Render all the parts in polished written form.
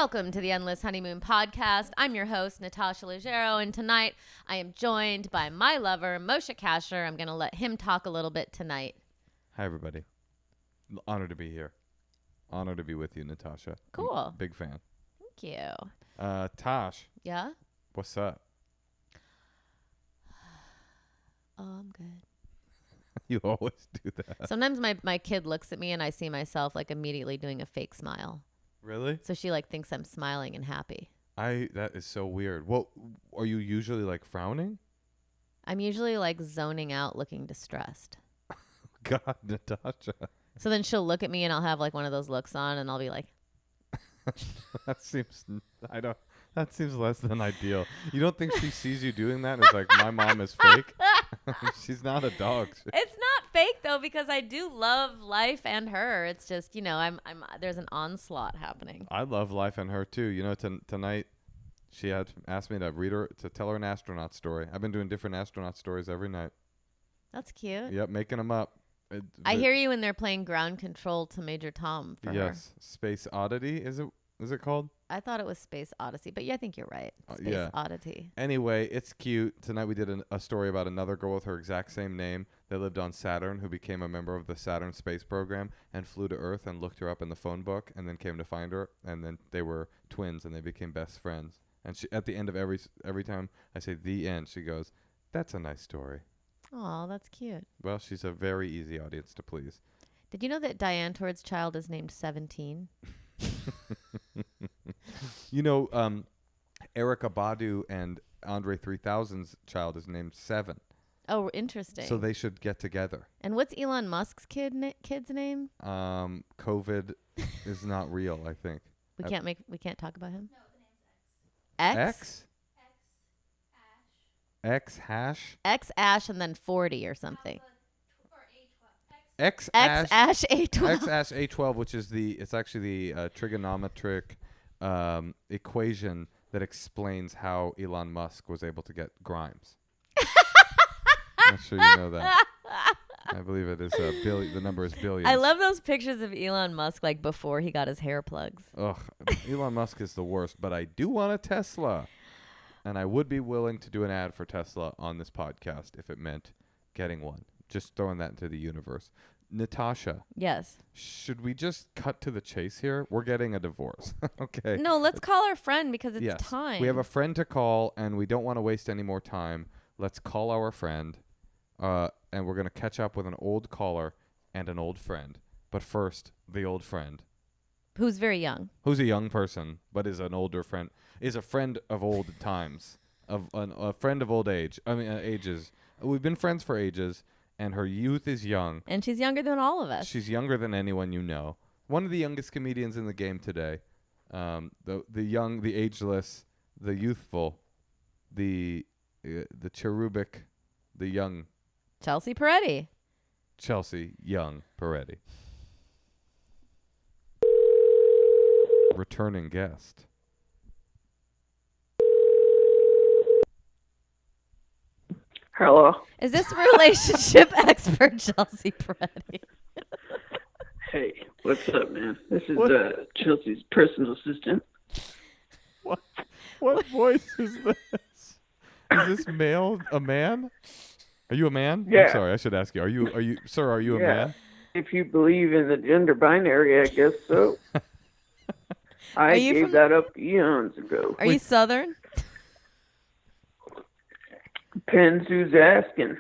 Welcome to the Endless Honeymoon Podcast. I'm your host, Natasha Leggero, and tonight I am joined by my lover, Moshe Kasher. I'm going to let him talk a little bit tonight. Hi, everybody. Honored to be here. Honored to be with you, Natasha. Cool. Big fan. Thank you. Tosh. Yeah? What's up? Oh, I'm good. You always do that. Sometimes my kid looks at me and I see myself like immediately doing a fake smile. Really? So she like thinks I'm smiling and happy. That is so weird. Well, are you usually like frowning? I'm usually like zoning out, looking distressed. God, Natasha. So then she'll look at me and I'll have like one of those looks on and I'll be like, That seems less than ideal. You don't think she sees you doing that and is like, my mom is fake? She's not a dog. It's not fake though, because I do love life and her. It's just, I'm there's an onslaught happening. I love life and her too. Tonight she had asked me to tell her an astronaut story. I've been doing different astronaut stories every night. That's cute. Yep, making them up. I hear you when they're playing Ground Control to Major Tom for her. Yes, Space Oddity is it called? I thought it was Space Odyssey, but yeah, I think you're right. Space Oddity. Anyway, it's cute. Tonight we did a story about another girl with her exact same name that lived on Saturn, who became a member of the Saturn space program and flew to Earth and looked her up in the phone book and then came to find her, and then they were twins and they became best friends. And she, at the end of every time I say the end, she goes, "That's a nice story." Oh, that's cute. Well, she's a very easy audience to please. Did you know that Diane Tord's child is named 17? Erykah Badu and Andre 3000's child is named 7. Oh, interesting. So they should get together. And what's Elon Musk's kid's name? COVID is not real, I think. We can't talk about him? No, the name's X? X? X. X hash? X Ash and then 40 or something. X Ash A12. X Ash A12, which is it's actually the trigonometric equation that explains how Elon Musk was able to get Grimes. I'm not sure you know that. I believe it is the number is billions. I love those pictures of Elon Musk like before he got his hair plugs. Ugh, Elon Musk is the worst, but I do want a Tesla. And I would be willing to do an ad for Tesla on this podcast if it meant getting one. Just throwing that into the universe. Natasha. Yes. Should we just cut to the chase here? We're getting a divorce. Okay. No, let's call our friend because it's time. We have a friend to call, and we don't want to waste any more time. Let's call our friend, and we're going to catch up with an old caller and an old friend. But first, the old friend. Who's very young. Who's a young person, but is an older friend. Is a friend of old times. A friend of old age. Ages. We've been friends for ages. And her youth is young. And she's younger than all of us. She's younger than anyone you know. One of the youngest comedians in the game today. The young, the ageless, the youthful, the cherubic, the young. Chelsea Peretti. Chelsea Young Peretti. Returning guest. Hello. Is this relationship expert Chelsea Peretti? Hey, what's up, man? This is Chelsea's personal assistant. What voice is this? Is this male a man? Are you a man? Yeah. I'm sorry, I should ask you. Are you sir, are you a man? If you believe in the gender binary, I guess so. I gave that up eons ago. Are you Southern? Depends who's asking.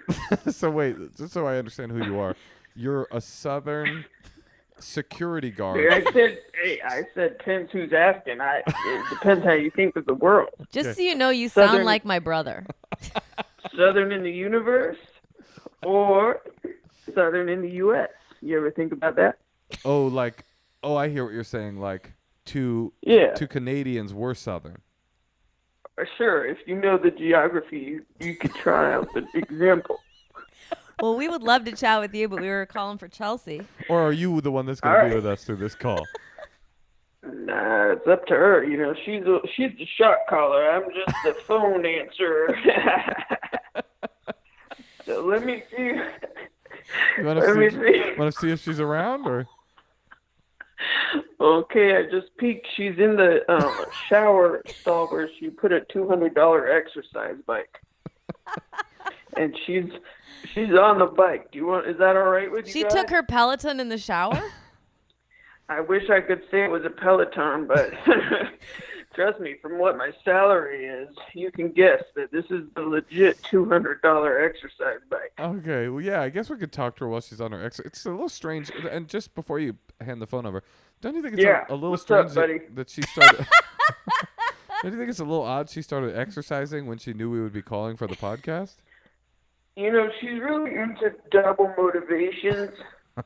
So wait, just so I understand who you are. You're a Southern security guard. I said depends who's asking. It depends how you think of the world. Just so you know, you Southern, sound like my brother. Southern in the universe or Southern in the U.S. You ever think about that? I hear what you're saying. Like two Canadians were Southern. Sure, if you know the geography, you could try out the example. Well, we would love to chat with you, but we were calling for Chelsea. Or are you the one that's going to be with us through this call? Nah, it's up to her. You know, she's the shot caller. I'm just the phone answerer. So let me see. You want to see if she's around, or? Okay, I just peeked. She's in the shower stall where she put a $200 exercise bike, and she's on the bike. Is that all right with you She guys? took her Peloton in the shower? I wish I could say it was a Peloton, but trust me, from what my salary is, you can guess that this is the legit $200 exercise bike. Okay, well, yeah, I guess we could talk to her while she's on her It's a little strange. And just before you hand the phone over, don't you think it's a little What's strange up, buddy? that she started... Don't you think it's a little odd she started exercising when she knew we would be calling for the podcast? You know, she's really into double motivations.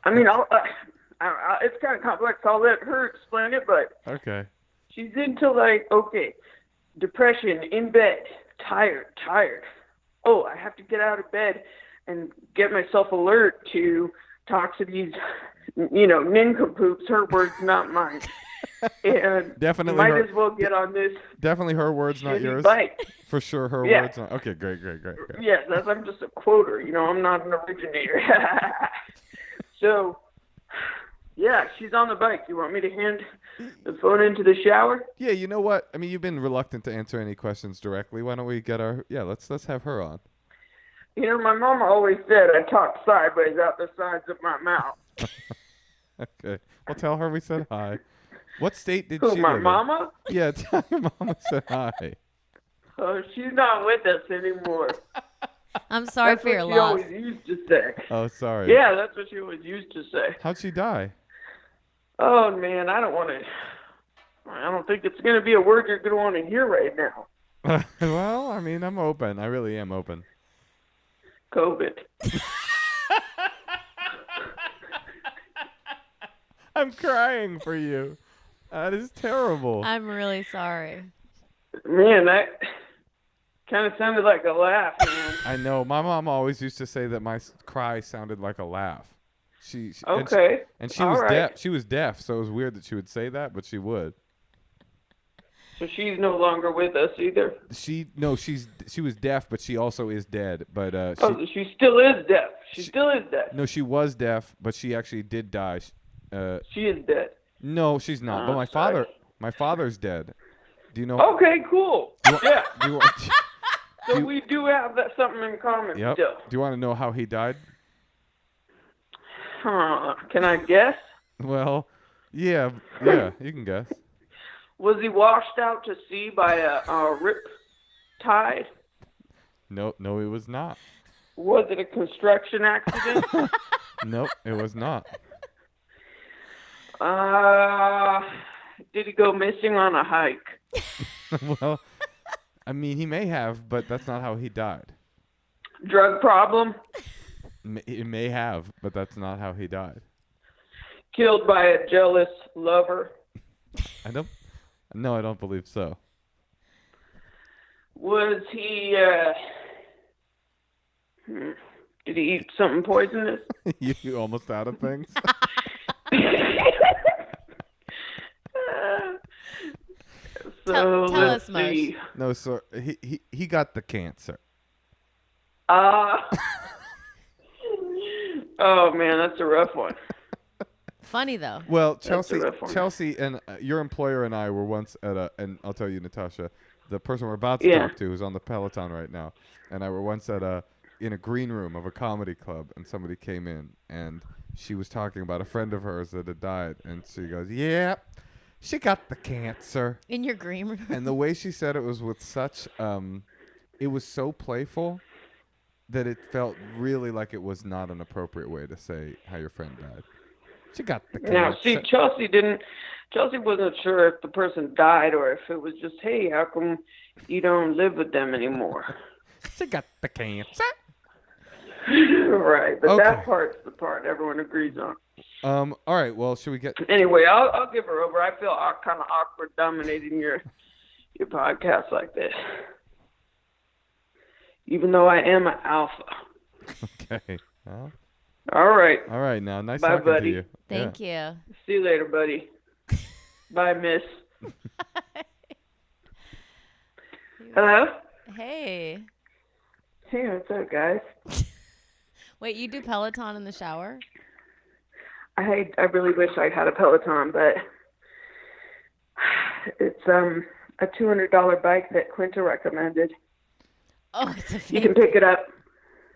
I mean, it's kind of complex. I'll let her explain it, but Okay. she's into, like, okay, depression, in bed, tired. Oh, I have to get out of bed and get myself alert to talk to these, nincompoops. Her words, not mine. And Definitely might her, as well get on this definitely her words, not shitty yours. bike. For sure, her Yeah. words. Not, okay, great. Yes, I'm just a quoter. I'm not an originator. So, yeah, she's on the bike. You want me to hand the phone into the shower? Yeah, you know what? I mean, you've been reluctant to answer any questions directly. Why don't we get let's have her on. My mama always said I talk sideways out the sides of my mouth. Okay. Well, tell her we said hi. What state did Who, she my live mama? in? Yeah, tell your mama said hi. Oh, she's not with us anymore. I'm sorry That's for your what she loss. always used to say. Oh, sorry. Yeah, that's what she always used to say. How'd she die? Oh, man, I don't think it's going to be a word you're going to want to hear right now. Well, I mean, I'm open. I really am open. COVID. I'm crying for you. That is terrible. I'm really sorry. Man, that kind of sounded like a laugh, man. I know. My mom always used to say that my cry sounded like a laugh. Okay. And she All was right. deaf. She was deaf, so it was weird that she would say that, but she would. So she's no longer with us either. She was deaf, but she also is dead. But She still is deaf. She still is deaf. no, she was deaf, but she actually did die. She is dead. No, she's not. But my father's dead. Do you know? Okay, cool. Yeah. Do you want, So we do have something in common yep. still. Do you want to know how he died? Can I guess? Well, yeah, you can guess. Was he washed out to sea by a rip tide? No, he was not. Was it a construction accident? Nope, it was not. Did he go missing on a hike? Well, I mean, he may have, but that's not how he died. Drug problem? He may have, but that's not how he died. Killed by a jealous lover? I don't believe so. Was he, did he eat something poisonous? You almost out of things? Tell let's us, Moshe. see. No, sir. He got the cancer. Oh man, that's a rough one. Funny though. Well, That's a rough one. Chelsea, and your employer and I were once at and I'll tell you, Natasha, the person we're about to talk to is on the Peloton right now, and I were once in a green room of a comedy club, and somebody came in, and she was talking about a friend of hers that had died, and she goes, "Yeah, she got the cancer." In your green room. And the way she said it was with such, it was so playful that it felt really like it was not an appropriate way to say how your friend died. She got the cancer. Now, see, Chelsea wasn't sure if the person died or if it was just, hey, how come you don't live with them anymore? She got the cancer. Right, but Okay. that part's the part everyone agrees on. All right. Well, should we get? Anyway, I'll give her over. I feel kind of awkward dominating your podcast like this, even though I am an alpha. Okay. Well, All right. all right. Now, nice Bye, talking buddy. to you. Thank you. See you later, buddy. Bye, miss. Hello? Hey. Hey, what's up, guys? Wait, you do Peloton in the shower? I really wish I had a Peloton, but It's a $200 bike that Quinta recommended. Oh, it's a You can pick it up.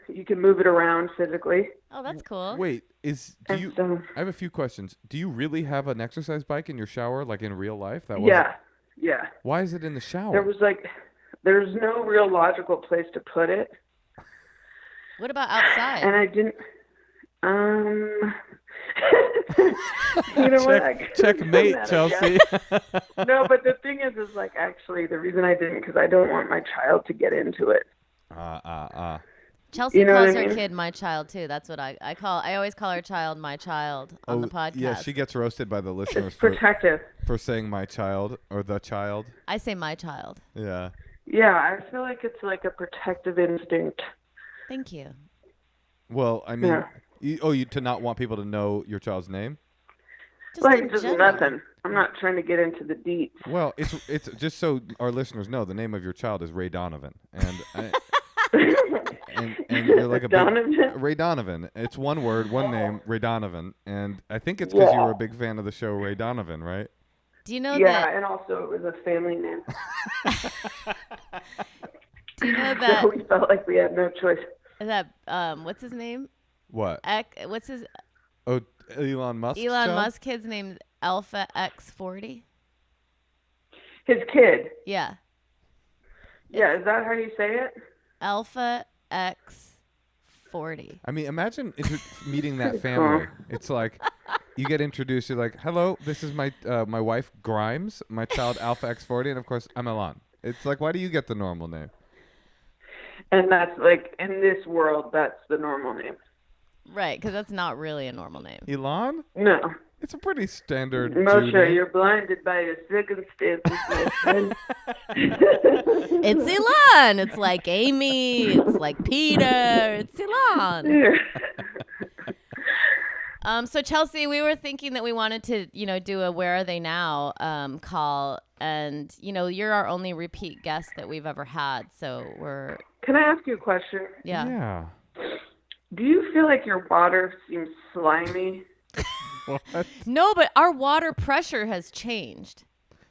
You can move it around physically. Oh, that's cool. Wait, I have a few questions. Do you really have an exercise bike in your shower, like in real life? Yeah. Why is it in the shower? There's no real logical place to put it. What about outside? And I didn't. You know what? Checkmate, Chelsea. No, but the thing is like, actually, the reason I didn't, because I don't want my child to get into it. Chelsea calls her kid my child too. That's what I call. I always call her child my child on the podcast. Yeah, she gets roasted by the listeners It's protective. for saying my child or the child. I say my child. Yeah. Yeah, I feel like it's like a protective instinct. Thank you. Well, I mean, you to not want people to know your child's name? Just nothing. I'm not trying to get into the deets. Well, it's just so our listeners know, the name of your child is Ray Donovan, and you're like a big Ray Donovan. It's one word, one name, Ray Donovan, and I think it's because you were a big fan of the show Ray Donovan, right? Do you know that? Yeah, and also it was a family name. Do you know that? So we felt like we had no choice. That what's his name? What? What's his? Oh, Elon Musk. Elon Musk kid's named Alpha X40. His kid. Yeah. Yeah, is that how you say it? Alpha X40. I mean, imagine meeting that family. It's like you get introduced. You're like, "Hello, this is my wife Grimes, my child Alpha X40, and of course I'm Elon." It's like, why do you get the normal name? And that's like, in this world, that's the normal name. Right, because that's not really a normal name. Elon? No. It's a pretty standard Moshe, you're blinded by your circumstances, my friend. It's Elon. It's like Amy. It's like Peter. It's Elon. So Chelsea, we were thinking that we wanted to, do a "Where Are They Now" call, and you're our only repeat guest that we've ever had. So we're. Can I ask you a question? Yeah. Do you feel like your water seems slimy? What? No, but our water pressure has changed.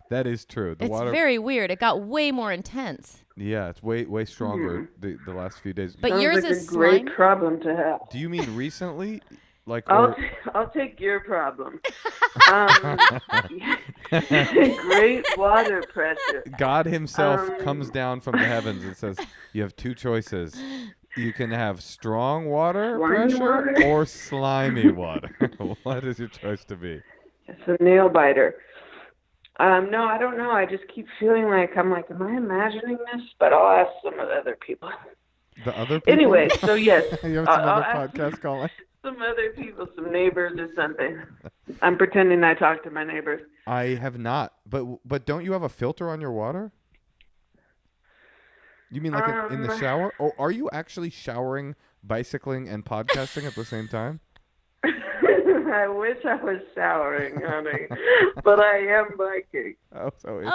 That is true. It's very weird. It got way more intense. Yeah, it's way stronger the last few days. But Sounds yours like is a great slimy? problem to have. Do you mean recently? Like, I'll take your problem. Great water pressure. God himself comes down from the heavens and says, you have two choices. You can have strong water pressure or slimy water. What is your choice to be? It's a nail biter. No, I don't know. I just keep feeling like, am I imagining this? But I'll ask some of the other people. The other people? Anyway, so yes. You have some other podcast calling? Some other people, some neighbors or something. I'm pretending I talk to my neighbors. I have not. But don't you have a filter on your water? You mean like in the shower? Or are you actually showering, bicycling, and podcasting at the same time? I wish I was showering, honey. But I am biking. Oh,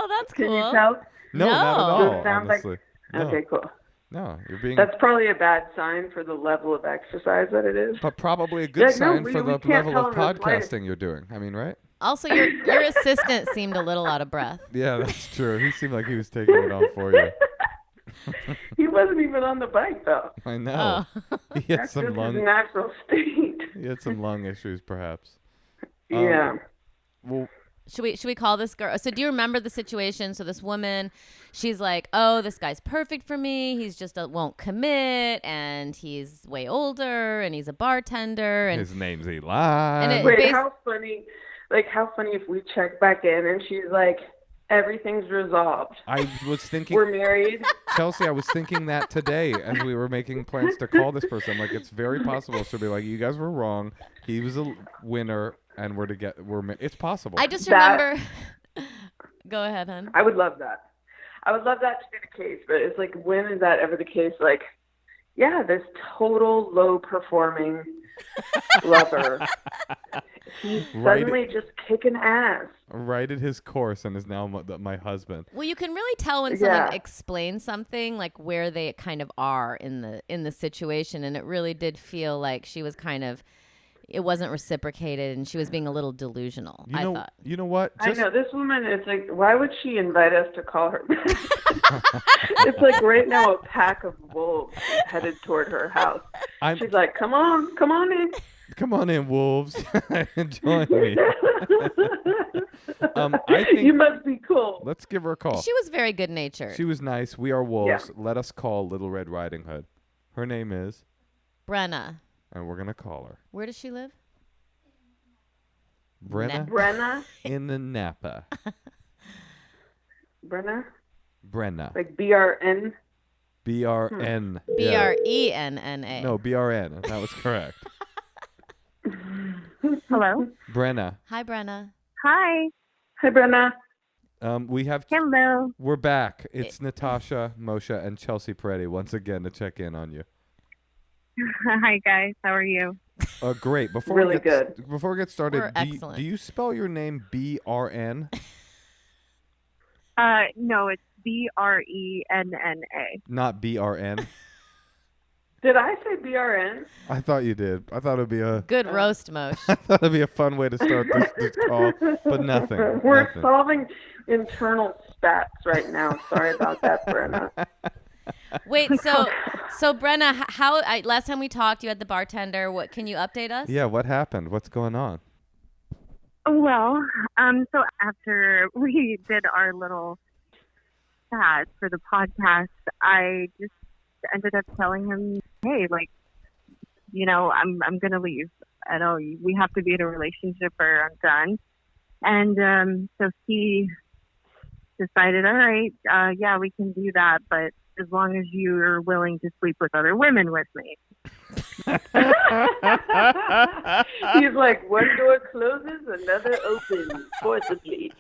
that's cool. Can you tell? No, not at all, honestly. No. Okay, cool. No, you're being... That's probably a bad sign for the level of exercise that it is. But probably a good sign for the level of podcasting you're doing. I mean, right? Also, your assistant seemed a little out of breath. Yeah, that's true. He seemed like he was taking it on for you. He wasn't even on the bike, though. I know. Oh. He had That's some just lung... his natural state. He had some lung issues, perhaps. Yeah. Well... Should we call this girl? So do you remember the situation? So this woman, she's like, oh, this guy's perfect for me. He's just won't commit, and he's way older, and he's a bartender. And his name's Eli. And Wait, how funny? Like, how funny if we check back in and she's like, everything's resolved. I was thinking... We're married. Chelsea, I was thinking that today as we were making plans to call this person. Like, it's very possible she'll be like, you guys were wrong. He was a winner. And it's possible. I just remember. Go ahead, hon. I would love that. I would love that to be the case, but it's like, when is that ever the case? Like, yeah, this total low performing lover. He's suddenly just kicking ass. Righted his course and is now my husband. Well, you can really tell when someone explains something, like where they kind of are in the situation, and it really did feel like she was kind of. it wasn't reciprocated and she was being a little delusional, I thought. You know what? I know this woman. It's like, why would she invite us to call her? It's like right now a pack of wolves headed toward her house. She's like, come on in. Come on in, wolves. Join me. I think You must be cool. let's give her a call. She was very good natured. She was nice. We are wolves. Yeah. Let us call Little Red Riding Hood. Her name is, Brenna. and we're going to call her. Where does she live? Brenna? In the Napa. Brenna? Brenna. Like BRN? BRN. BRENNA. No, BRN. That was correct. Hello. Brenna. Hi, Brenna. Hi. Hi, Brenna. We have. Hello. We're back. It's Natasha, Moshe, and Chelsea Peretti once again to check in on you. Hi, guys. How are you? Great. Before Really we get, good. Before we get started, We're excellent. do you spell your name BRN? No, it's BRENNA. Not BRN. Did I say BRN? I thought you did. I thought it'd be a. Good roast, Moshe. I thought it'd be a fun way to start this call, but nothing. We're nothing. solving internal spats right now. Sorry about that, Brenna. Wait, so Brenna, last time we talked, you had the bartender. What can you update us? Yeah, what happened? What's going on? Well, so after we did our little chat for the podcast, I just ended up telling him, hey, like, you know, I'm going to leave. I know we have to be in a relationship or I'm done. And so he decided, all right, yeah, we can do that, but as long as you're willing to sleep with other women with me. He's like, one door closes, another opens, forcibly.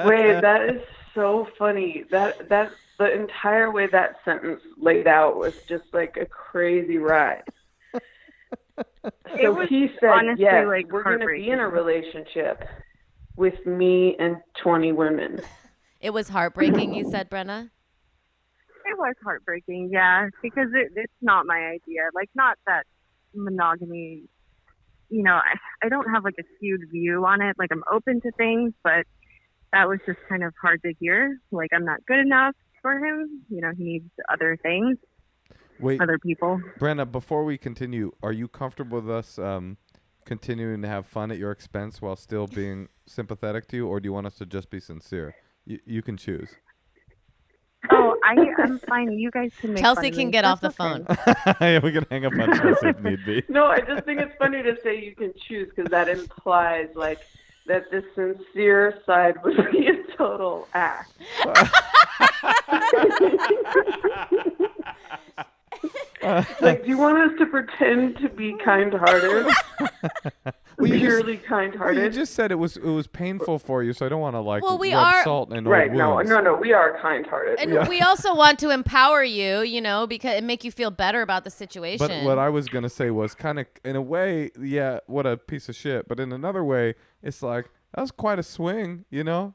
Wait, that is so funny. That the entire way that sentence laid out was just like a crazy ride. So he said, honestly, yes, like, we're going to be in a relationship with me and 20 women. It was heartbreaking, you said, Brenna? It was heartbreaking, yeah, because it's not my idea. Like, not that monogamy, you know, I don't have like a skewed view on it. Like, I'm open to things, but that was just kind of hard to hear. Like, I'm not good enough for him. You know, he needs other things, other people. Brenna, before we continue, are you comfortable with us continuing to have fun at your expense while still being sympathetic to you, or do you want us to just be sincere? You can choose. Oh, I'm fine. You guys can make Chelsea fun of can me. get off the That's phone. Yeah, we can hang up on Chelsea if need be. No, I just think it's funny to say you can choose because that implies like that the sincere side would be a total act. Like, do you want us to pretend to be kind-hearted? Purely kind-hearted? You just said it was painful for you, so I don't want to we rub are salt in Right? old No, wounds. we are kind-hearted. And we also want to empower you, you know, because it make you feel better about the situation. But what I was gonna say was kind of, in a way, yeah, what a piece of shit. But in another way, it's like that was quite a swing, you know.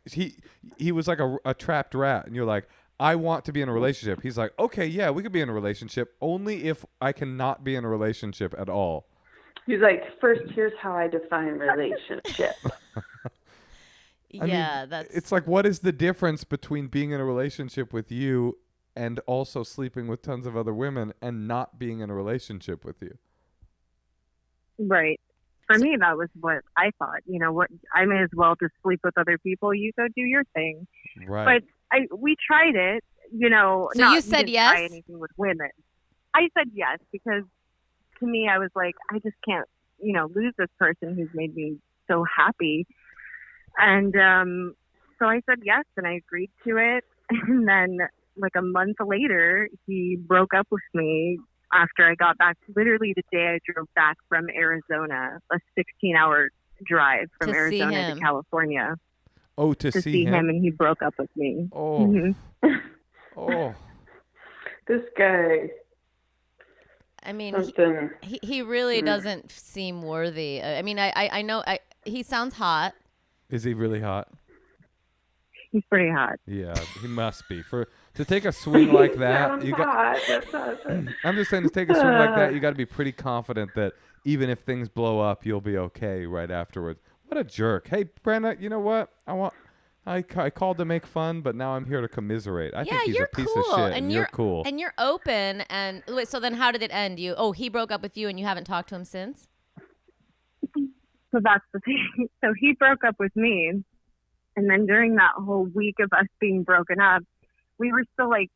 He was like a trapped rat, and you're like, I want to be in a relationship. He's like, okay, yeah, we could be in a relationship, only if I cannot be in a relationship at all. He's like, first, here's how I define relationship. Yeah, that's. It's like, what is the difference between being in a relationship with you and also sleeping with tons of other women and not being in a relationship with you? Right. For me, that was what I thought. You know, what I may as well just sleep with other people. You go do your thing. Right. But we tried it. You know, So you said didn't yes? try anything with women. I said yes because to me, I was like, I just can't, you know, lose this person who's made me so happy. And so I said yes, and I agreed to it. And then, like a month later, he broke up with me after I got back. Literally the day I drove back from Arizona, a 16-hour drive from To see Arizona him. to California. Oh, to see him, and he broke up with me. Oh. Mm-hmm. Oh. This guy. I mean, Something. he really doesn't seem worthy. I mean, I know he sounds hot. Is he really hot? He's pretty hot. Yeah, he must be. For to take a swing like that, Sounds you got. hot. That's awesome. I'm just saying, to take a swing like that, you got to be pretty confident that even if things blow up, you'll be okay right afterwards. What a jerk! Hey, Brenna, you know what? I called to make fun, but now I'm here to commiserate. I think he's you're a piece cool. of shit, And you're cool. And you're open. And wait, so then how did it end? He broke up with you, and you haven't talked to him since? So that's the thing. So he broke up with me. And then during that whole week of us being broken up, we were still like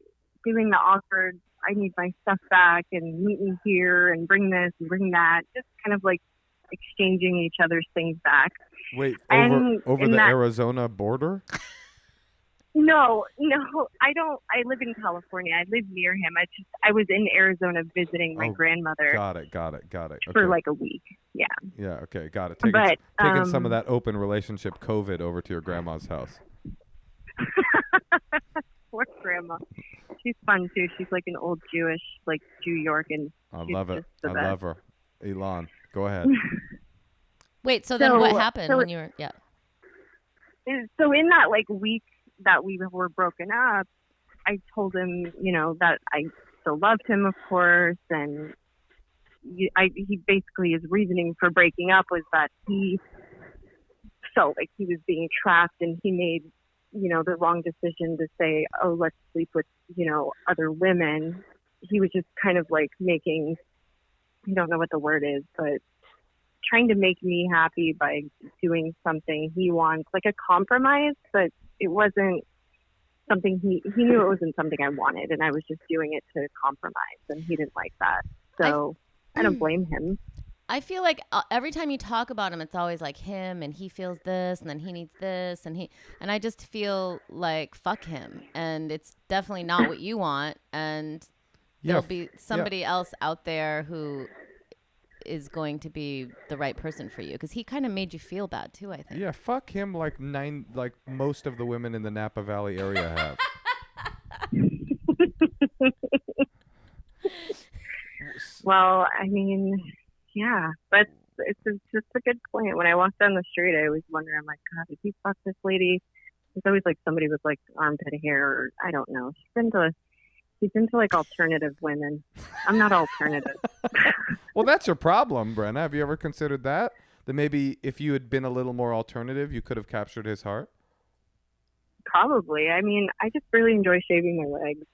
doing the awkward, I need my stuff back and meet me here and bring this and bring that. Just kind of like exchanging each other's things back. Wait, And over in the that- Arizona border? No, I don't. I live in California. I live near him. I was in Arizona visiting my grandmother Got it. for Okay. like a week. Yeah. Yeah, okay, got it. Taking some of that open relationship COVID over to your grandma's house. Poor grandma. She's fun too. She's like an old Jewish, like Jew York, and I she's love it. just the I best. love her. Elon, go ahead. Wait, so then So- what happened so- when you were, yeah. So in that like week that we were broken up, I told him, that I still loved him, of course, and he basically, his reasoning for breaking up was that he felt like he was being trapped, and he made, the wrong decision to say, oh, let's sleep with, other women. He was just kind of like making, I don't know what the word is, but trying to make me happy by doing something he wants, like a compromise, but it wasn't something he knew it wasn't something I wanted, and I was just doing it to compromise, and he didn't like that. So I don't blame him. I feel like every time you talk about him, it's always like him, and he feels this, and then he needs this, and I just feel like fuck him, and it's definitely not what you want, and there'll be somebody else out there who is going to be the right person for you, because he kind of made you feel bad too, I think. Yeah, fuck him like most of the women in the Napa Valley area have. Well, I mean, yeah, but it's just a good point. When I walk down the street, I always wonder, I'm like, God, if he fucked this lady, it's always like somebody with like armpit hair, or I don't know. He's into like alternative women. I'm not alternative. Well, that's your problem, Brenna. Have you ever considered that? That maybe if you had been a little more alternative, you could have captured his heart? Probably. I mean, I just really enjoy shaving my legs.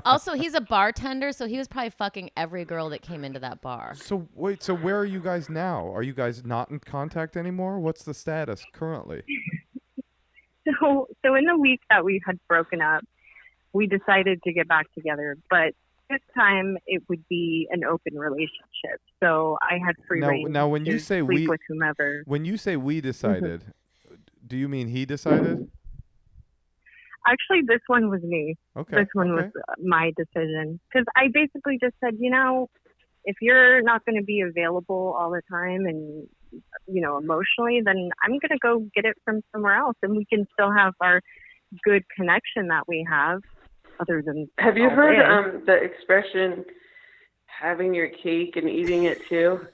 Also, he's a bartender, so he was probably fucking every girl that came into that bar. So wait, so where are you guys now? Are you guys not in contact anymore? What's the status currently? So in the week that we had broken up, we decided to get back together, but this time it would be an open relationship. So I had free reign now, when to you say sleep we, with whomever. when you say we decided, do you mean he decided? Actually, this one was me. Okay. This one was my decision, because I basically just said, if you're not going to be available all the time and, emotionally, then I'm going to go get it from somewhere else, and we can still have our good connection that we have. Other than Have you heard the expression having your cake and eating it too?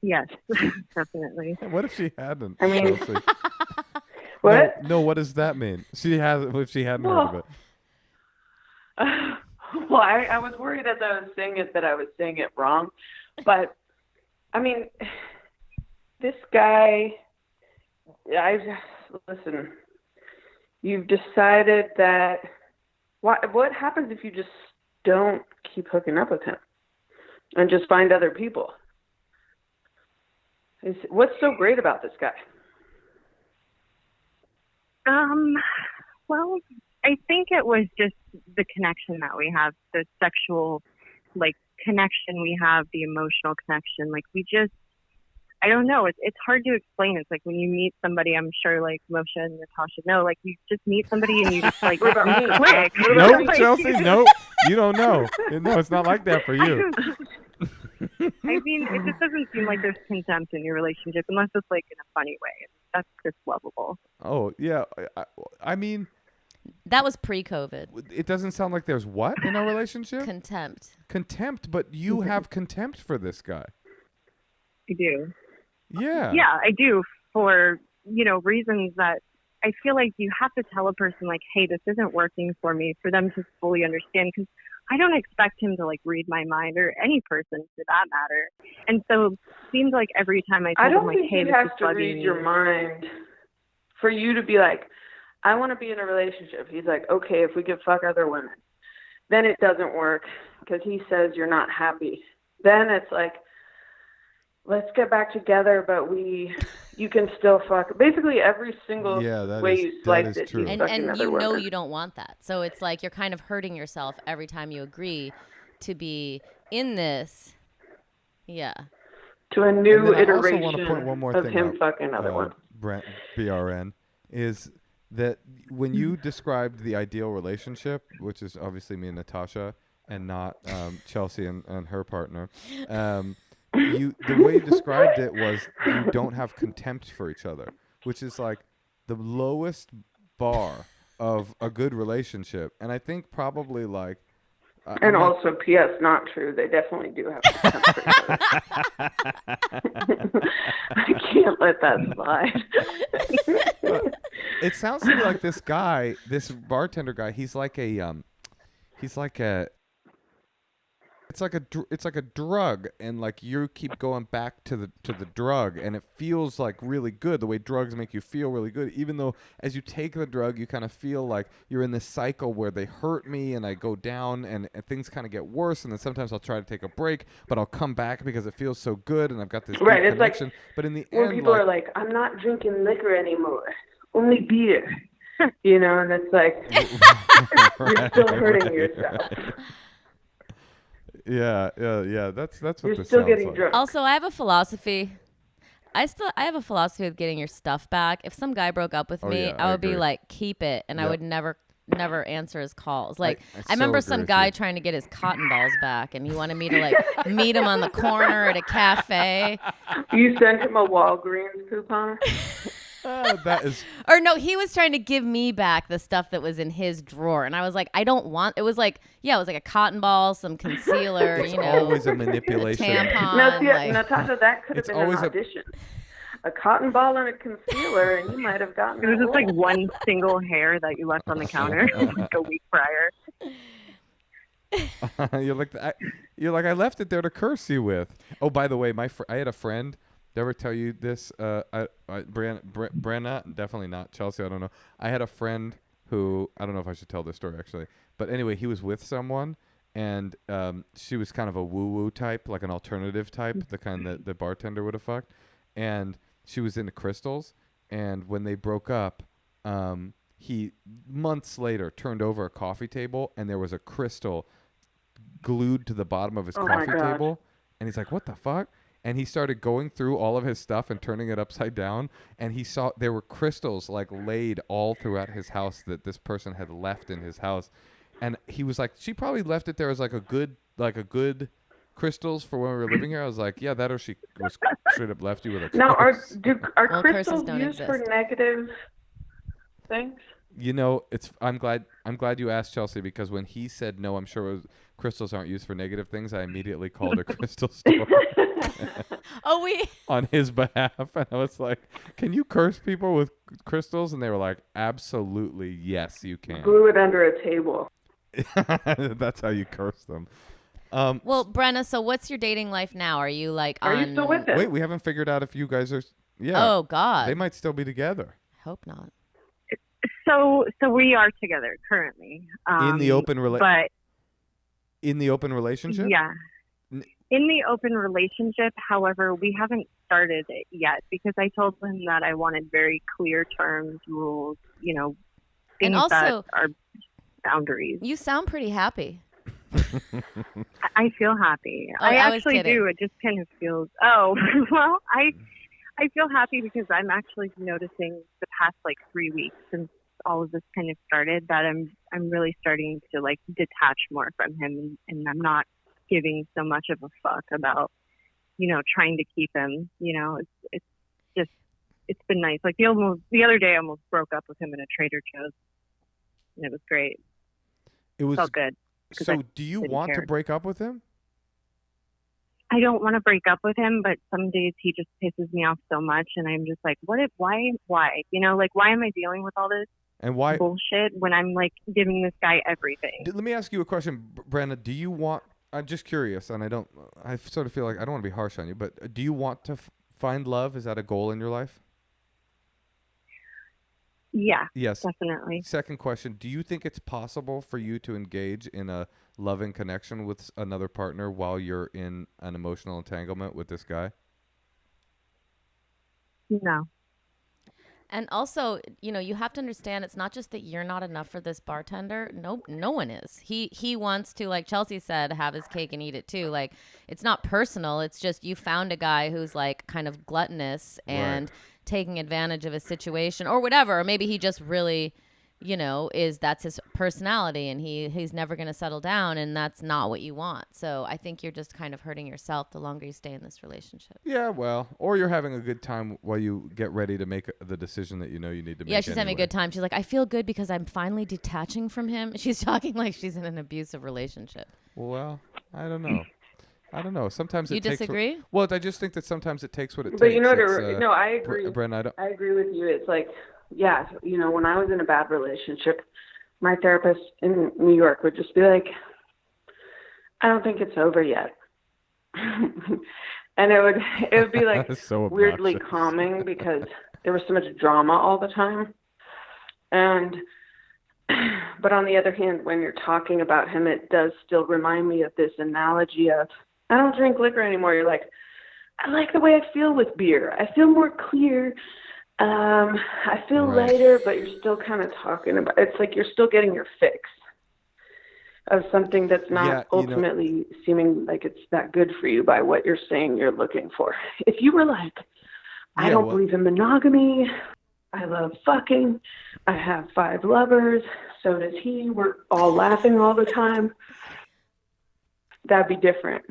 Yes, definitely. What if she hadn't? I mean, Chelsea? what? No, what does that mean? If she hadn't heard of it. Well, I was worried as I was saying it that I was saying it wrong. But, I mean, this guy, listen, you've decided that, what happens if you just don't keep hooking up with him and just find other people? What's so great about this guy? Well, I think it was just the connection that we have, the sexual, connection we have, the emotional connection. We just, I don't know. It's hard to explain. It's like when you meet somebody, I'm sure Moshe and Natasha know, you just meet somebody and you just click. Nope, Chelsea, nope. You don't know. No, it's not like that for you. I mean, it just doesn't seem like there's contempt in your relationship unless it's in a funny way. That's just lovable. Oh, yeah. I mean, That was pre-COVID. it doesn't sound like there's what in our relationship? Contempt. Contempt, but you have contempt for this guy. I do. Yeah. Yeah, I do, for, reasons that I feel like you have to tell a person like, hey, this isn't working for me, for them to fully understand, because I don't expect him to like read my mind, or any person for that matter. And so it seems like every time I told him like, hey, this is bugging me. I don't think he has to read your mind for you to be like, I want to be in a relationship. He's like, okay, if we could fuck other women. Then it doesn't work because he says you're not happy. Then it's like, let's get back together, but you can still fuck. Basically, every single way you slice it, true. And you know you don't want that. So it's like you're kind of hurting yourself every time you agree to be in this. Yeah. To a new iteration I also want to point one more of thing him out, fucking another one. BRN, is that when you described the ideal relationship, which is obviously me and Natasha and not Chelsea and her partner, the way you described it was you don't have contempt for each other, which is like the lowest bar of a good relationship. And I think probably like and also, P.S., not true. They definitely do have contempt for each other. I can't let that slide. It sounds to me like this guy, this bartender guy, he's like a it's like a drug, and like you keep going back to the drug, and it feels like really good, the way drugs make you feel really good, even though as you take the drug you kind of feel like you're in this cycle where they hurt me and I go down and things kind of get worse, and then sometimes I'll try to take a break, but I'll come back because it feels so good and I've got this deep connection. Like but in the when end, people are like, I'm not drinking liquor anymore, only beer, and it's like you're still hurting yourself. Yeah. That's what you're this still sounds getting like. drunk. Also, I have a philosophy. I have a philosophy of getting your stuff back. If some guy broke up with me, I would be like, keep it, and I would never answer his calls. Like I remember some guy trying to get his cotton balls back, and he wanted me to like meet him on the corner at a cafe. You sent him a Walgreens coupon? That is. Or no, he was trying to give me back the stuff that was in his drawer, and I was like, I don't want. It was like a cotton ball, some concealer, It's always a manipulation. Tampon. Now, see, Natasha, that could have been an audition. A cotton ball and a concealer, and you might have gotten. It was just like one single hair that you left on the counter like a week prior. You're like I left it there to curse you with. Oh, by the way, I had a friend. Did I ever tell you this? Brenna, definitely not. Chelsea, I don't know. I had a friend who, I don't know if I should tell this story actually, but anyway, he was with someone, and she was kind of a woo-woo type, like an alternative type, the kind that the bartender would have fucked, and she was into crystals, and when they broke up, he months later turned over a coffee table, and there was a crystal glued to the bottom of his coffee table, and he's like, what the fuck? And he started going through all of his stuff and turning it upside down, and he saw there were crystals like laid all throughout his house that this person had left in his house, and he was like, she probably left it there as like a good crystals for when we were living here. I was like, yeah, that, or she was straight up left you with a curse. Now, are Well, crystals used exist. for negative things? I'm glad you asked, Chelsea, because when he said no, I'm sure it was, crystals aren't used for negative things, I immediately called a crystal store. On his behalf, and I was like, can you curse people with crystals? And they were like, absolutely, yes, you can. Glue it under a table. That's how you curse them. Well, Brenna, so what's your dating life now? Are you like Are you still with him? Wait, we haven't figured out if you guys are. Yeah. Oh God. They might still be together. Hope not. So we are together currently. In the open but in the open relationship? Yeah. In the open relationship, however, we haven't started it yet because I told him that I wanted very clear terms, rules, things and also, that are boundaries. You sound pretty happy. I feel happy. Oh, I was actually kidding. do. It just kind of feels, well, I feel happy because I'm actually noticing the past 3 weeks since all of this kind of started that I'm really starting to detach more from him, and I'm not giving so much of a fuck about trying to keep him. It's been nice. The other day I almost broke up with him in a Trader Joe's, and it was great. It felt good. So do you want to break up with him? I don't want to break up with him, but some days he just pisses me off so much, and I'm just like, why? You know, like, why am I dealing with all this And why? bullshit when I'm like giving this guy everything? Let me ask you a question, Brenna. Do you want? I'm just curious, and I sort of feel like I don't want to be harsh on you, but do you want to find love? Is that a goal in your life? Yeah, Yes. definitely. Second question, do you think it's possible for you to engage in a loving connection with another partner while you're in an emotional entanglement with this guy? No. And also, you know, you have to understand it's not just that you're not enough for this bartender. No one is. He wants to, like Chelsea said, have his cake and eat it too. Like, it's not personal. It's just you found a guy who's like kind of gluttonous and taking advantage of his situation or whatever. Or maybe he just really, you know, that's his personality and he's never going to settle down, and that's not what you want. So I think you're just kind of hurting yourself the longer you stay in this relationship. Yeah, well, or you're having a good time while you get ready to make the decision that you know you need to make. Yeah, she's having a anyway. good time. She's like, I feel good because I'm finally detaching from him. She's talking like she's in an abusive relationship. Well, I don't know. Sometimes You it takes. disagree? Well, I just think that sometimes it takes what it takes. But you know what? It's, No, I agree. Brenna, I agree with you. It's like, yeah, you know, when I was in a bad relationship, my therapist in New York would just be like, I don't think it's over yet. And it would be like so weirdly obnoxious. calming because there was so much drama all the time. And but on the other hand, when you're talking about him, it does still remind me of this analogy of, I don't drink liquor anymore. You're like, I like the way I feel with beer. I feel more clear. I feel Right. lighter, but you're still kind of talking about, it's like you're still getting your fix of something that's not Yeah, you know- ultimately seeming like it's that good for you by what you're saying you're looking for. If you were like, I don't believe in monogamy, I love fucking, I have 5 lovers, so does he, we're all laughing all the time, that'd be different.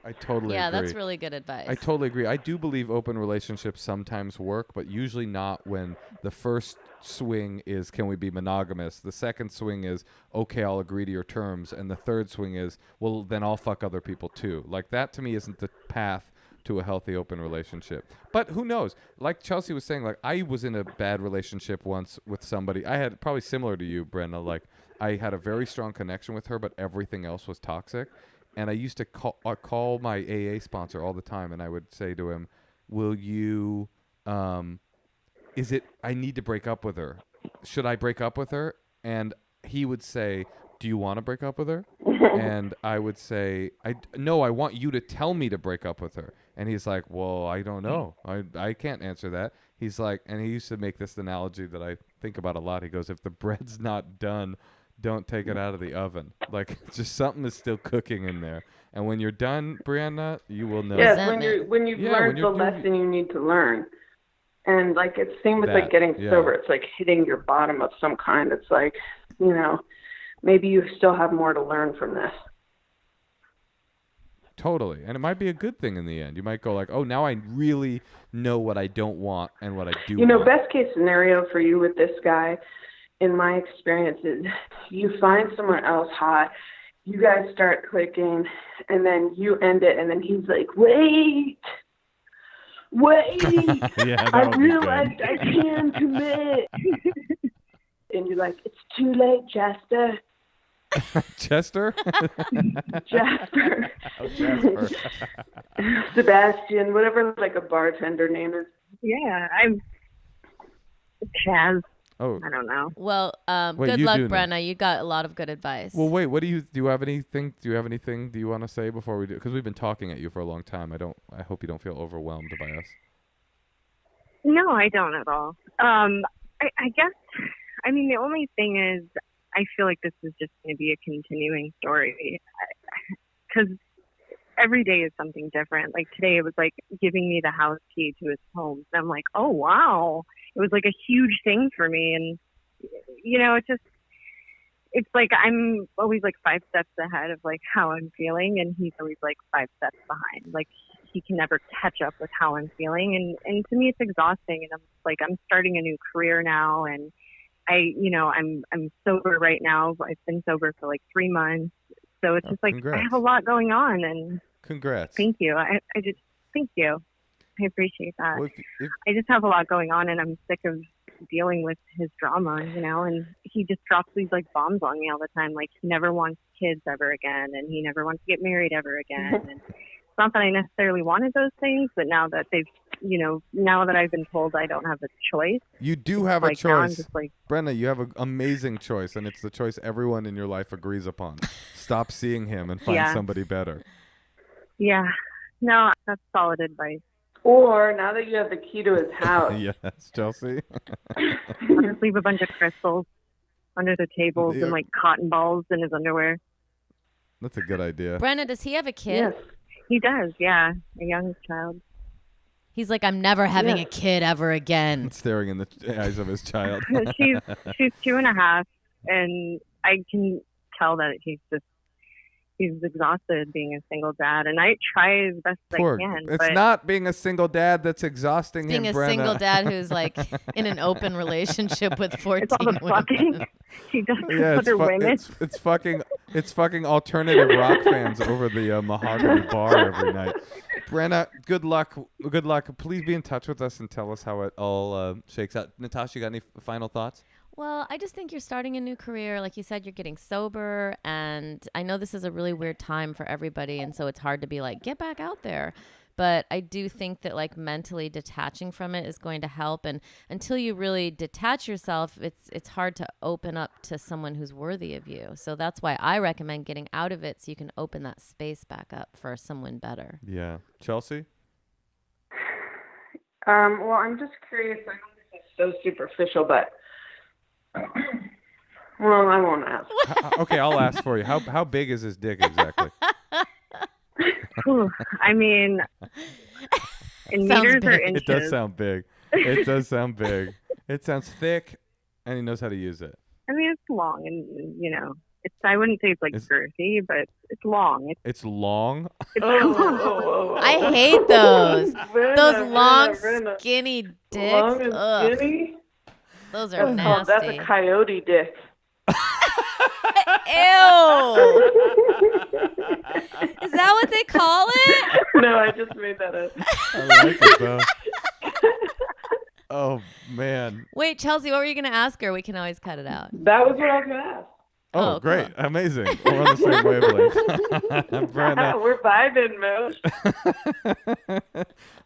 I totally Yeah, agree. that's really good advice. I totally agree. I do believe open relationships sometimes work, but usually not when the first swing is, can we be monogamous? The second swing is, okay, I'll agree to your terms. And the third swing is, well, then I'll fuck other people too. Like, that to me isn't the path to a healthy open relationship. But who knows? Like Chelsea was saying, like, I was in a bad relationship once with somebody. I had probably similar to you, Brenna. Like, I had a very strong connection with her, but everything else was toxic. And I used to call my AA sponsor all the time, and I would say to him, will you, I need to break up with her. Should I break up with her? And he would say, do you want to break up with her? And I would say, no, I want you to tell me to break up with her. And he's like, well, I don't know. I can't answer that. He's like, and he used to make this analogy that I think about a lot. He goes, if the bread's not done, don't take it out of the oven. Like, just something is still cooking in there. And when you're done, Brianna, you will know. Yes, Resentment. when you've learned the lesson you need to learn. And like it's same with like getting sober. It's like hitting your bottom of some kind. It's like, you know, maybe you still have more to learn from this. Totally. And it might be a good thing in the end. You might go like, oh, now I really know what I don't want and what I do want. You know, best case scenario for you with this guy, in my experience, is you find someone else hot, you guys start clicking, and then you end it, and then he's like, wait, Yeah, I realized I can commit. And you're like, it's too late, Chester. Chester? Jasper. Oh, Jasper. Sebastian, whatever like a bartender name is. Yeah, I'm Chaz. Oh. I don't know. Well, Wait, good you luck, do know. Brenna. You got a lot of good advice. Well, wait, do you have anything do you want to say before we do? Because we've been talking at you for a long time. I hope you don't feel overwhelmed by us. No, I don't at all. I guess, I mean, the only thing is, I feel like this is just going to be a continuing story. Because every day is something different. Like today, it was like giving me the house key to his home. And I'm like, oh, wow. It was like a huge thing for me. And, you know, it's like I'm always like 5 steps ahead of like how I'm feeling. And he's always like 5 steps behind. Like he can never catch up with how I'm feeling. And to me, it's exhausting. And I'm starting a new career now. And I'm sober right now. I've been sober for like 3 months. So it's just like, congrats. I have a lot going on. And Congrats. Thank you. I just thank you. I appreciate that. Well, if I just have a lot going on, and I'm sick of dealing with his drama, and he just drops these like bombs on me all the time. Like he never wants kids ever again, and he never wants to get married ever again. And it's not that I necessarily wanted those things, but now that now that I've been told I don't have a choice. you do have a Like now I'm choice. just like, Brenna, you have an amazing choice, and it's the choice everyone in your life agrees upon. Stop seeing him and find Yeah. somebody better. yeah, no, that's solid advice. Or now that you have the key to his house, Yes, Chelsea. I'll just leave a bunch of crystals under the tables Yeah. and like cotton balls in his underwear. That's a good idea. Brenna, does he have a kid? yes. He does, yeah, a young child. He's like, I'm never having Yeah. a kid ever again. Staring in the eyes of his child. she's 2.5, and I can tell that he's exhausted being a single dad, and I try as best Poor, I can. it's but not being a single dad that's exhausting Being him, a Brenna. single dad who's like in an open relationship with 14 it's all the women. fucking he does Yeah, with other women. it's fucking alternative rock fans over the mahogany bar every night. Brenna, good luck. Good luck. Please be in touch with us and tell us how it all shakes out. Natasha, you got any final thoughts? Well, I just think you're starting a new career. Like you said, you're getting sober. And I know this is a really weird time for everybody. And so it's hard to be like, get back out there. But I do think that like mentally detaching from it is going to help. And until you really detach yourself, it's hard to open up to someone who's worthy of you. So that's why I recommend getting out of it so you can open that space back up for someone better. Yeah. Chelsea? Well, I'm just curious. I know this is so superficial, but well, I won't ask. Okay, I'll ask for you. How big is his dick exactly? Whew, I mean, in Sounds meters or big. inches. It does sound big. It does sound big. It sounds thick, and he knows how to use it. I mean, it's long, and I wouldn't say it's like girthy, but it's long. It's long. I hate those. Brenna, Those long, Brenna. skinny dicks. Long and Ugh, skinny? those are Oh, nasty. that's a coyote dick. Ew. Is that what they call it? No, I just made that up. I like it though. Oh man. Wait, Chelsea, what were you going to ask her? We can always cut it out. That was what I was going to ask. Oh, Oh, great. Amazing. We're on the same wavelength. Brenna. We're vibing, Mo.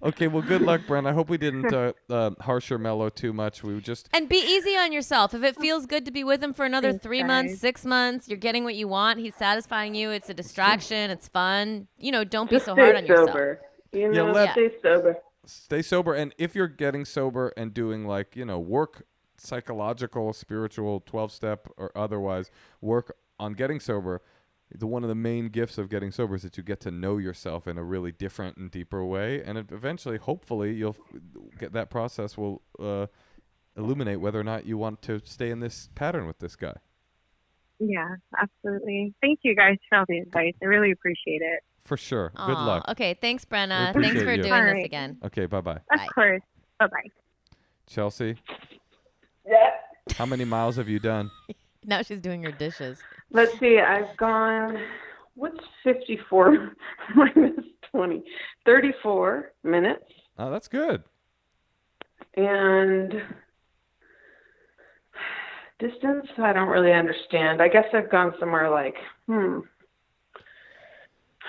Okay, well, good luck, Brenna. I hope we didn't harsh or mellow too much. We just... And be easy on yourself. If it feels good to be with him for another Thanks, 3 months, guys. 6 months, you're getting what you want. He's satisfying you. It's a distraction. It's fun. Don't be Just so stay hard on yourself. sober. You Yeah, know, let- stay sober. Stay sober. And if you're getting sober and doing work, psychological, spiritual, 12-step or otherwise, work on getting sober, one of the main gifts of getting sober is that you get to know yourself in a really different and deeper way. And eventually, hopefully, you'll get that process will illuminate whether or not you want to stay in this pattern with this guy. Yeah, absolutely. Thank you guys for all the advice. I really appreciate it. For sure. Good Aw, luck. Okay, thanks, Brenna. We Thanks appreciate for you. doing All this right. again. Okay, bye-bye. Of Bye. course. Bye-bye. Chelsea, Yeah. how many miles have you done? Now she's doing her dishes. Let's see. I've gone, what's 54 minus 20? 34 minutes. Oh, that's good. And distance, I don't really understand. I guess I've gone somewhere like,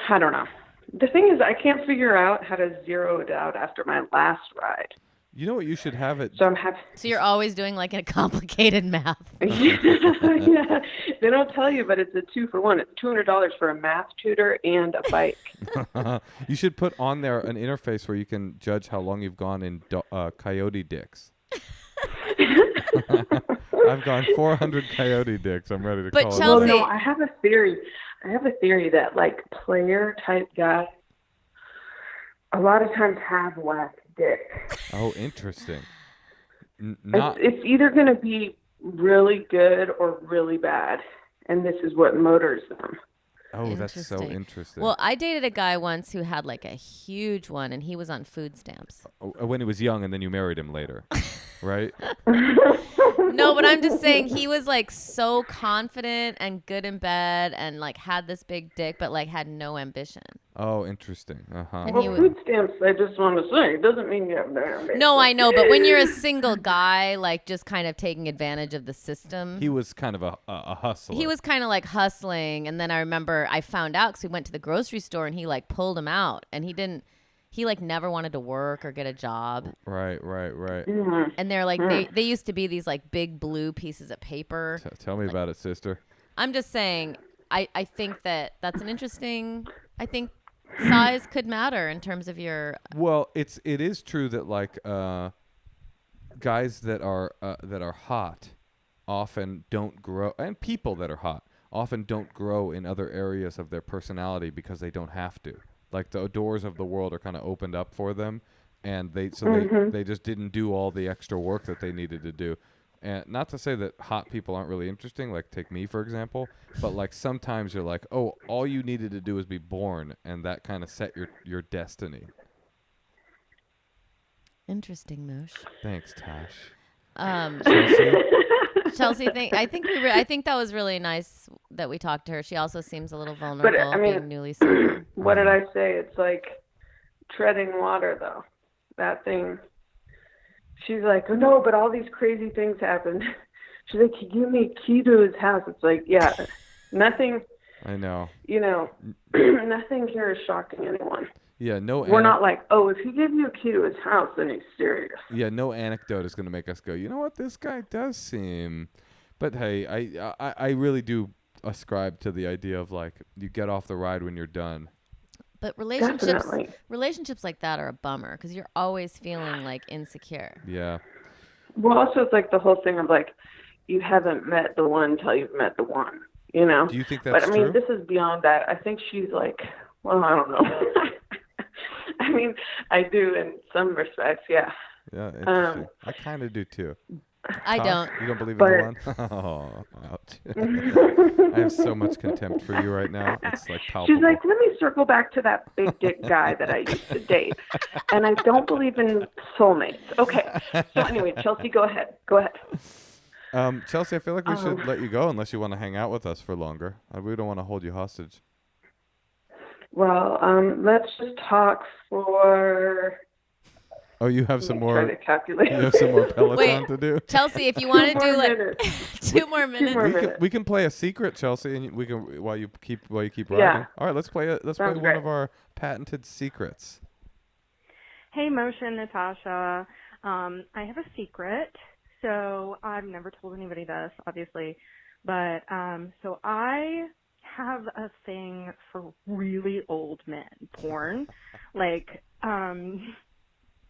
I don't know. The thing is, I can't figure out how to zero it out after my last ride. You know what you should have it? So I'm happy. So you're always doing like a complicated math. Yeah, they don't tell you, but it's a 2-for-1. It's $200 for a math tutor and a bike. You should put on there an interface where you can judge how long you've gone in coyote dicks. I've gone 400 coyote dicks. I'm ready to But call Chelsea- it. Well, no, I have a theory. that like player type guys a lot of times have whack dick. Oh, interesting. Not It's either going to be really good or really bad, and this is what motors them. Oh, that's so Interesting. interesting. Well, I dated a guy once who had like a huge one, and he was on food stamps. When he was young, and then you married him later, right? No, but I'm just saying he was like so confident and good in bed and like had this big dick, but like had no ambition. Oh, interesting. And Well, food stamps, I just want to say, it doesn't mean you have to. No, I know, but when you're a single guy, like just kind of taking advantage of the system. He was kind of a hustler. He was kind of like hustling, and then I remember I found out because we went to the grocery store and he like pulled him out, and he like never wanted to work or get a job. Right. Mm-hmm. And they're like they used to be these like big blue pieces of paper. Tell me about it, sister. I'm just saying, I think that's an interesting. I think size could matter in terms of your. Well, it is true that like guys that are hot often don't grow, and people that are hot often don't grow in other areas of their personality because they don't have to. Like the doors of the world are kind of opened up for them, and they just didn't do all the extra work that they needed to do. And not to say that hot people aren't really interesting, like take me for example, but like sometimes you're like, oh, all you needed to do is be born, and that kind of set your destiny. Interesting, Moshe. Thanks, Tash. Chelsea, I think that was really nice that we talked to her. She also seems a little vulnerable, But, I mean, being newly sober. What did I say? It's like treading water, though. That thing. She's like, oh, no, but all these crazy things happened. She's like, he gave me a key to his house. It's like, yeah, nothing. I know. Nothing here is shocking anyone. Yeah, no. We're not like, oh, if he gave you a key to his house, then he's serious. Yeah, no anecdote is going to make us go, you know what, this guy does seem. But hey, I really do ascribe to the idea of like you get off the ride when you're done. But relationships Definitely. like that are a bummer because you're always feeling like insecure. Yeah. Well, also it's like the whole thing of like, you haven't met the one till you've met the one, you know? Do you think that's true? But I mean, true? this is beyond that. I think she's like, well, I don't know. I mean, I do in some respects, yeah. Yeah, interesting. I kind of do too. I don't. You don't believe in the one? Oh, ouch. I have so much contempt for you right now. It's like palpable. She's like, let me circle back to that big dick guy that I used to date. And I don't believe in soulmates. Okay. So anyway, Chelsea, go ahead. Chelsea, I feel like we should let you go unless you want to hang out with us for longer. We don't want to hold you hostage. Well, let's just talk for... Oh, you have some more. Try to calculate. You have some more Peloton to do. Chelsea, if you want to do like 2 more minutes, we can play a secret, Chelsea, and we can while you keep riding. Yeah. All right, let's play one of our patented secrets. Hey, Moshe and Natasha. I have a secret. So I've never told anybody this, obviously, but so I have a thing for really old men porn, like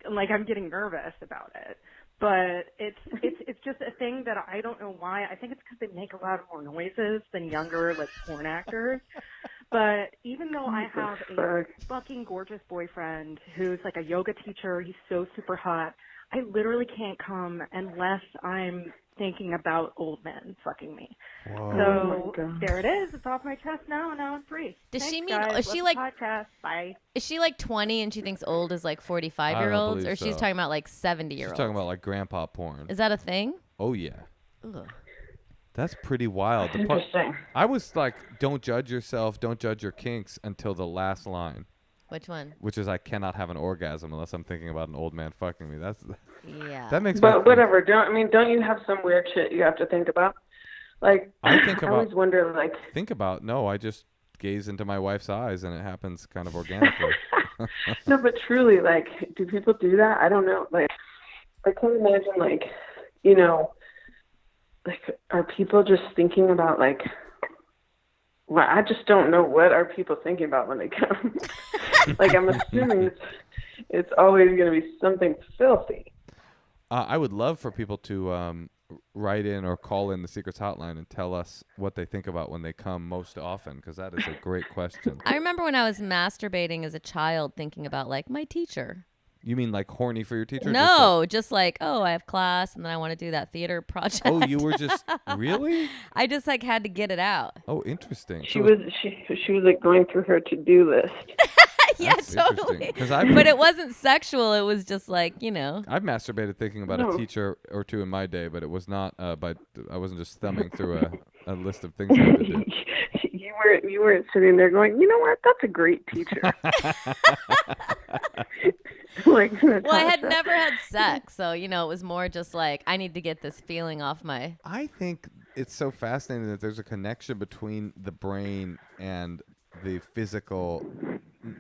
I'm getting nervous about it, but it's just a thing that I don't know why. I think it's because they make a lot more noises than younger like porn actors. But even though I have a fucking gorgeous boyfriend who's like a yoga teacher, he's so super hot, I literally can't come unless I'm thinking about old men fucking me. Whoa. So there it is. It's off my chest now, and now I'm free. Does Thanks, she mean? guys. Is she Love like? the podcast. Bye. Is she like 20 and she thinks old is like 45-year-olds, or she's talking about like 70-year-olds? She's talking about like grandpa porn. Is that a thing? Oh yeah. Ugh. That's pretty wild. Interesting. I was like, don't judge yourself, don't judge your kinks until the last line. Which one? Which is I cannot have an orgasm unless I'm thinking about an old man fucking me. Yeah. That makes. But whatever. Don't you have some weird shit you have to think about? Like I always wonder. Like think about. No, I just gaze into my wife's eyes and it happens kind of organically. No, but truly, like, do people do that? I don't know. Like, I can't imagine. Like, you know, like, are people just thinking about like? Well, I just don't know what are people thinking about when they come. Like, I'm assuming it's always going to be something filthy. I would love for people to write in or call in the Secrets Hotline and tell us what they think about when they come most often, because that is a great question. I remember when I was masturbating as a child thinking about, like, my teacher. You mean like horny for your teacher? No, just like, oh, I have class and then I want to do that theater project. Oh, you were just really? I just like had to get it out. Oh, interesting. She was like going through her to-do list. Yeah, totally. But it wasn't sexual. It was just like, you know. I've masturbated thinking about a teacher or two in my day, but it was not. But I wasn't just thumbing through a list of things I had to do. You weren't sitting there going, you know what? That's a great teacher. Like, Well, I had Natasha. never had sex, so it was more just like I need to get this feeling off my. I think it's so fascinating that there's a connection between the brain and the physical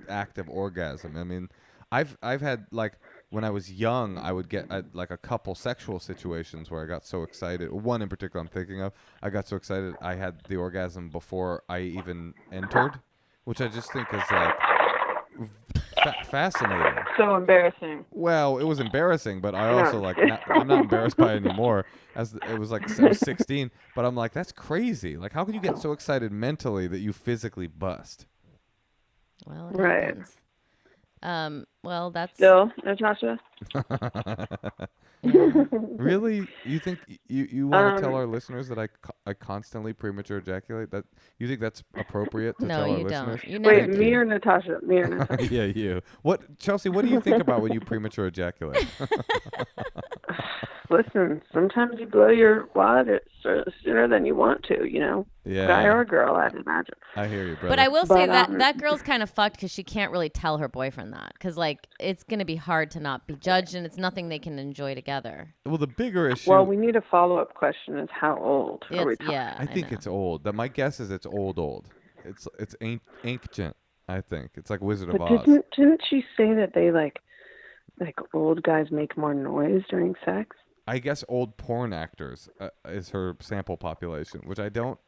act of orgasm. I mean, I've had like when I was young, I would get like a couple sexual situations where I got so excited. One in particular I'm thinking of. I got so excited I had the orgasm before I even entered, which I just think is like fascinating. So embarrassing. Well, it was embarrassing, but I also I'm not embarrassed by it anymore. As it was like I was 16, but I'm like, that's crazy. Like, how can you get so excited mentally that you physically bust? Well, it Right. happens. Well, that's Still, Natasha? Really? You think you want to tell our listeners that I constantly premature ejaculate? That you think that's appropriate to no, tell our you listeners? don't. You never Wait, do. me or Natasha? Me or Natasha? Yeah, you. What, Chelsea? What do you think about when you premature ejaculate? Listen, sometimes you blow your wad sooner than you want to, Yeah, Guy or girl, I'd imagine. I hear you, brother. But I will say But, that girl's kind of fucked because she can't really tell her boyfriend that because like it's gonna be hard to not be judged and it's nothing they can enjoy together. Well, the bigger issue. Well, we need a follow-up question is how old are we talking? Yeah, I think know. it's old. My guess is it's old. It's ancient. I think it's like Wizard of But Oz. didn't she say that they like old guys make more noise during sex? I guess old porn actors is her sample population, which I don't.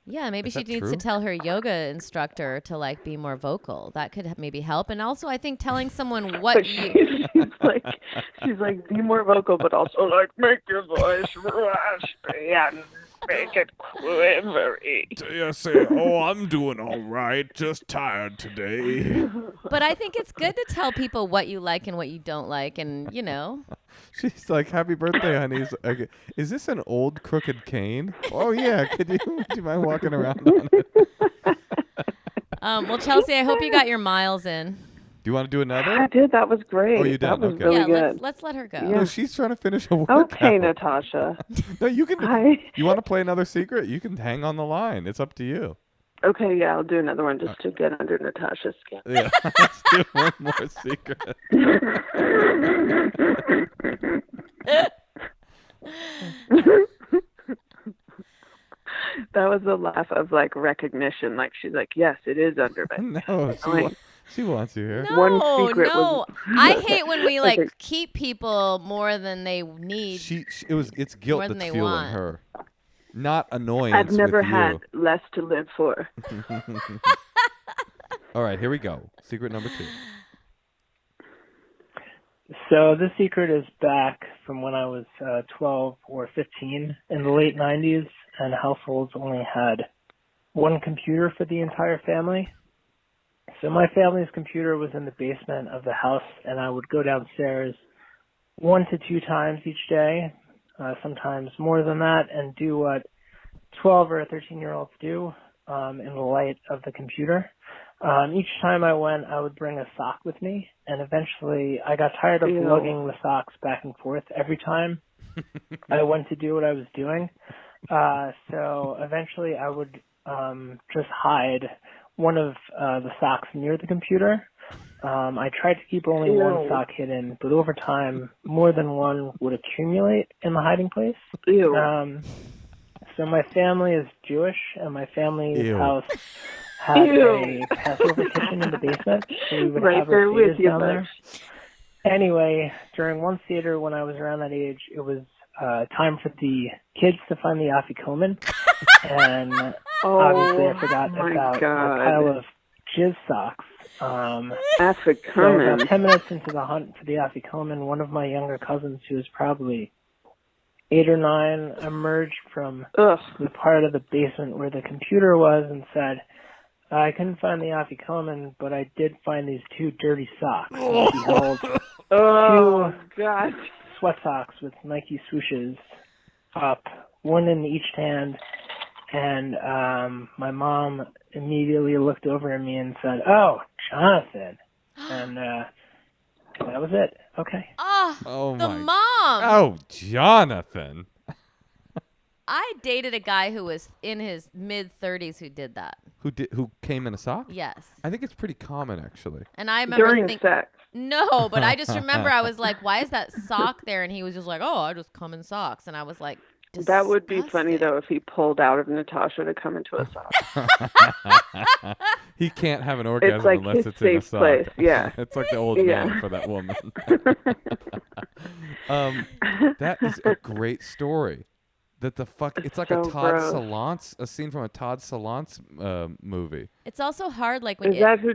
Yeah, maybe Is she that needs true? to tell her yoga instructor to like be more vocal. That could maybe help. And also, I think telling someone what But she's like, be more vocal, but also like make your voice raspy and make it quivery. You say, "Oh, I'm doing all right, just tired today." But I think it's good to tell people what you like and what you don't like, and She's like, "Happy birthday, honey." Okay. Is this an old crooked cane? Oh yeah. Would you mind walking around on it? Well, Chelsea, I hope you got your miles in. Do you want to do another? I did. That was great. Oh, you did? That was Okay. really Yeah, good. let's let her go. Yeah. No, she's trying to finish a workout. Okay, Natasha. No, you can. Hi. You want to play another secret? You can hang on the line. It's up to you. Okay, yeah, I'll do another one just to get under Natasha's skin. Yeah, let's do one more secret. That was a laugh of like recognition. Like she's like, yes, it is under my. No, she wants you here. No, One secret no. was- I hate when we like Okay. keep people more than they need. It's guilt More than that's they fueling want. her, not annoyance. I've never with you. had less to live for. All right, here we go. Secret number 2. So this secret is back from when I was 12 or 15 in the late 90s, and households only had one computer for the entire family. So my family's computer was in the basement of the house, and I would go downstairs 1 to 2 times each day, sometimes more than that, and do what 12 or 13-year-olds do in the light of the computer. Each time I went, I would bring a sock with me, and eventually I got tired of lugging the socks back and forth every time I went to do what I was doing. So eventually I would just hide one of the socks near the computer. I tried to keep only one sock hidden, but over time, more than one would accumulate in the hiding place. Ew. So my family is Jewish, and my family's Ew. house had a Passover kitchen in the basement, so we would Right have there our with seders you, down there. Bugs. Anyway, during one Seder when I was around that age, it was time for the kids to find the afikoman, and obviously I forgot my about God. a pile of jizz socks. So about Afikoman. 10 minutes into the hunt for the afikoman, one of my younger cousins, who was probably 8 or 9, emerged from Ugh. the part of the basement where the computer was and said, I couldn't find the afikoman, but I did find these 2 dirty socks. And she held Oh, God. sweat socks with Nike swooshes up, one in each hand, and my mom immediately looked over at me and said, "Oh, Jonathan," and that was it. Okay. Oh, Oh the my. mom. Oh, Jonathan. I dated a guy who was in his mid-30s who did that. Who came in a sock? Yes. I think it's pretty common, actually. And I remember During sex. No, but I just remember I was like, why is that sock there? And he was just like, oh, I just come in socks. And I was like, disgusting. That would be funny, though, if he pulled out of Natasha to come into a sock. He can't have an orgasm It's like unless his it's in a safe sock. place, yeah. It's like the old Yeah. man for that woman. That is a great story. That the fuck, it's like so a Todd gross. Solondz, a scene from a Todd Solondz movie. It's also hard, like when Is that who?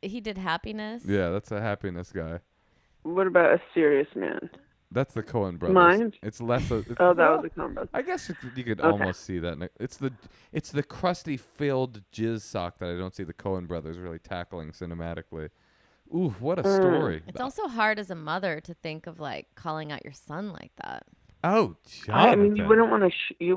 he did Happiness. Yeah, that's a happiness guy. What about A Serious Man? That's the Coen brothers. Mine? It's less. It's, Oh, that well, was a combo. I guess you could Okay. almost see that. It's the crusty filled jizz sock that I don't see the Coen brothers really tackling cinematically. Ooh, what a story! It's also hard as a mother to think of like calling out your son like that. Oh, I mean, Jonathan. you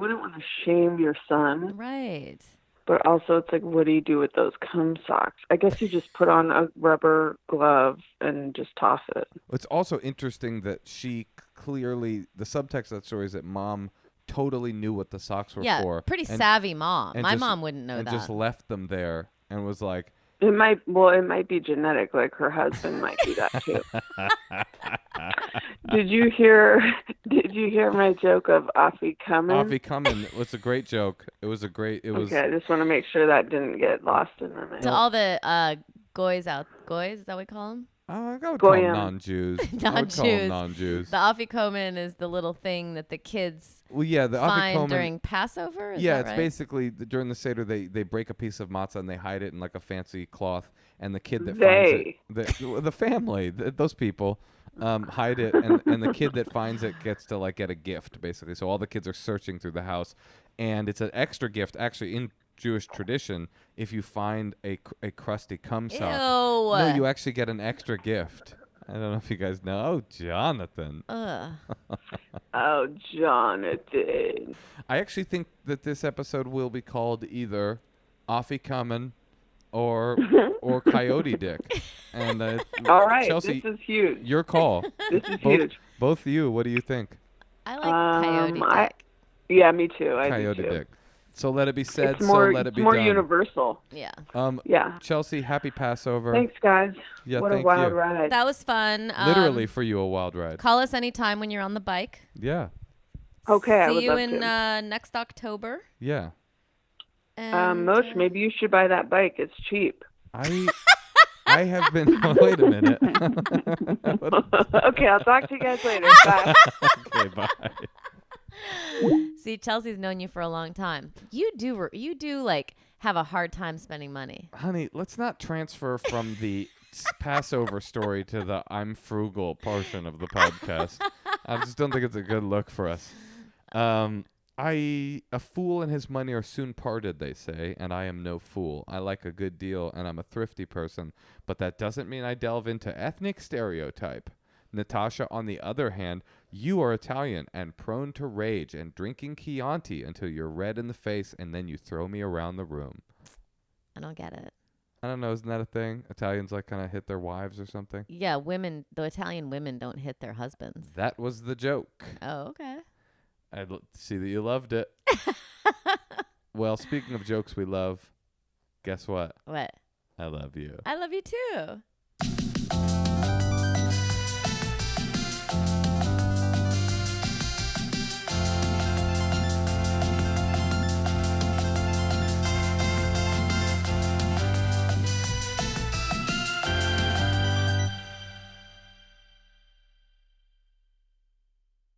wouldn't want to shame your son, Right. but also it's like, what do you do with those cum socks? I guess you just put on a rubber glove and just toss it. It's also interesting that she clearly, the subtext of that story is that mom totally knew what the socks were Yeah, for. pretty and- savvy mom. and My just- mom wouldn't know and that. just left them there and was like, It might be genetic. Like her husband might do that too. Did you hear my joke of Offie coming? Offie coming was a great joke. It was, Okay, I just want to make sure that didn't get lost in the mix. To all the goys, is that what we call them? I would call them Goyim. non-Jews. I would call Non-Jews. them non-Jews. The afikomen is the little thing that the kids Well, yeah, the find afikomen. during Passover. Is Yeah, that it's right? basically during the Seder they break a piece of matzah and they hide it in like a fancy cloth, and the kid that They. finds it, the family, those people, hide it, and the kid that finds it gets to like get a gift basically. So all the kids are searching through the house, and it's an extra gift actually in Jewish tradition. If you find a crusty cum sock, no, you actually get an extra gift. I don't know if you guys know. Oh, Jonathan. Ugh. Oh, Jonathan. I actually think that this episode will be called either Offie Coming or Coyote Dick. And All right, Chelsea, this is huge. your call. This is huge. Both of you, what do you think? I like Coyote Dick. Yeah, me too. I Coyote do too. Dick. So let it be said, It's more, so let it be it's more done. universal. Yeah. Yeah. Chelsea, happy Passover. Thanks, guys. Yeah, what a thank wild you. ride. That was fun. Literally for you, a wild ride. Call us anytime when you're on the bike. Yeah. Okay, I See would you love in to. next October. Yeah. And, Moshe, maybe you should buy that bike. It's cheap. I have been. Wait a minute. Okay, I'll talk to you guys later. Bye. Okay, bye. See, Chelsea's known you for a long time. You do like have a hard time spending money. Honey, let's not transfer from the Passover story to the I'm frugal portion of the podcast. I just don't think it's a good look for us. A fool and his money are soon parted, they say, and I am no fool. I like a good deal, and I'm a thrifty person, but that doesn't mean I delve into ethnic stereotype. Natasha, on the other hand, you are Italian and prone to rage and drinking Chianti until you're red in the face, and then you throw me around the room. I don't get it. I don't know, isn't that a thing? Italians like kind of hit their wives or something? Yeah, the Italian women don't hit their husbands. That was the joke. Oh, okay. I see that you loved it. Well, speaking of jokes we love, guess what? What? I love you. I love you too.